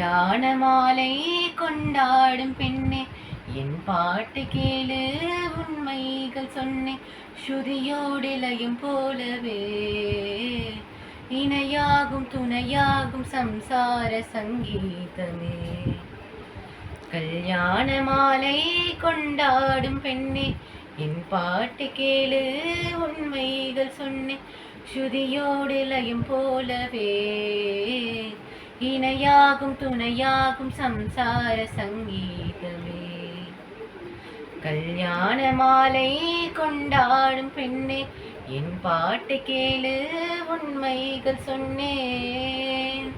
கல்யாண மாலை கொண்டாடும் பெண்ணே, என் பாட்டு கேளு, உண்மைகள் சொன்னேன். ஸ்ருதியோடு லயம் போலவே இணையாகும் துணையாகும் சம்சார சங்கீதமே. கல்யாண மாலை கொண்டாடும் பெண்ணே, என் பாட்டு கேளு, உண்மைகள் சொன்னேன். ஸ்ருதியோடு லயம் போலவே இணையாகும் துணையாகும் சம்சார சங்கீதமே. கல்யாண மாலை கொண்டாடும் பெண்ணே, என் பாட்டு கேளு, உண்மைகள் சொன்னேன்.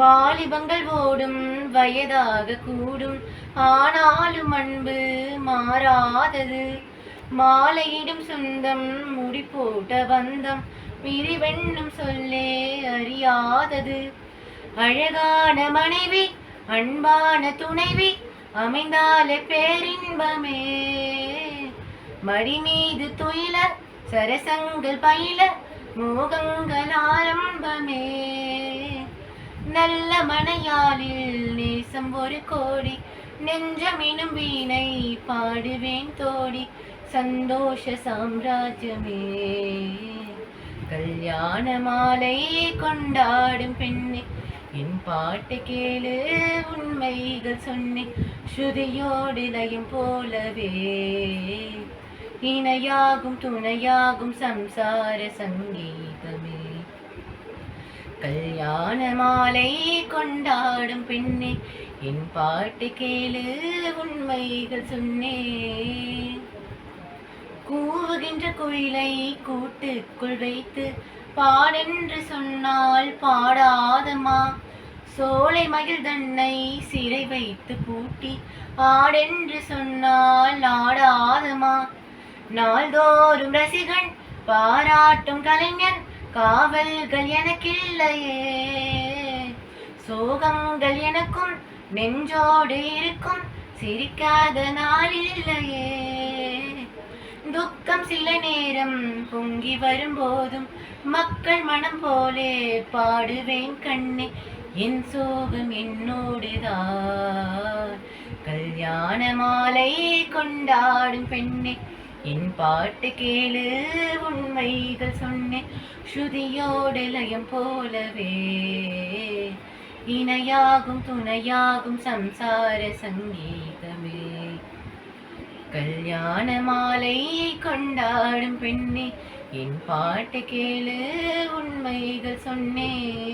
வாலிபங்கள் ஓடும் வயதாக கூடும், ஆனாலும் அன்பு மாறாதது. மாலையிடும் சொந்தம் முடி போட்ட பந்தம், பிரிவென்னும் சொல்லே அறியாதது. அழகான மனைவி அன்பான துணைவி அமைந்தாலே பேரின்பமே. மடி மீது துயில சரசங்கள் பயில மோகங்கள் ஆரம்பமே. நல்ல மனையாளில் நேசம் ஒரு கோடி, நெஞ்சமினும் வீணை பாடுவேன் தோடி, சந்தோஷ சாம்ராஜ்யமே. கல்யாண மாலை கொண்டாடும் பெண்ணே, என் பாட்டு கேளு, உண்மைகள் சொன்னேன். ஸ்ருதியோடு லயம் போலவே இணையாகும் துணையாகும் சம்சார சங்கீதமே. கல்யாண மாலை கொண்டாடும் பெண்ணே, என் பாட்டு கேளு, உண்மைகள் சொன்னேன். கூவுகின்ற குயிலை கூட்டுக்குள் வைத்து பாடென்று சொன்னால் பாடாதம்மா. சோலை மகிழ் தன்னை சிறை வைத்து பூட்டி ஆடென்று சொன்னால் ஆடாதம்மா. நாள்தோறும் ரசிகன் பாராட்டும் கலைஞன், காவல்கள் எனக்கில்லையே. சோகங்கள் எனக்கும் நெஞ்சோடு இருக்கும், சிரிக்காத நாளில்லையே. துக்கம் சில நேரம் பொங்கி வரும்போதும் மக்கள் மனம் போலே பாடுவேன் கண்ணே. என் சோகம் என்னோடுதான். கல்யாண மாலை கொண்டாடும் பெண்ணே, என் பாட்டு கேளு, உண்மைகள் சொன்னேன். ஸ்ருதியோடு லயம் போலவே இணையாகும் துணையாகும் சம்சார சங்கீதமே. கல்யாண மாலை கொண்டாடும் பெண்ணே, என் பாட்டு கேளு, உண்மைகள் சொன்னேன்.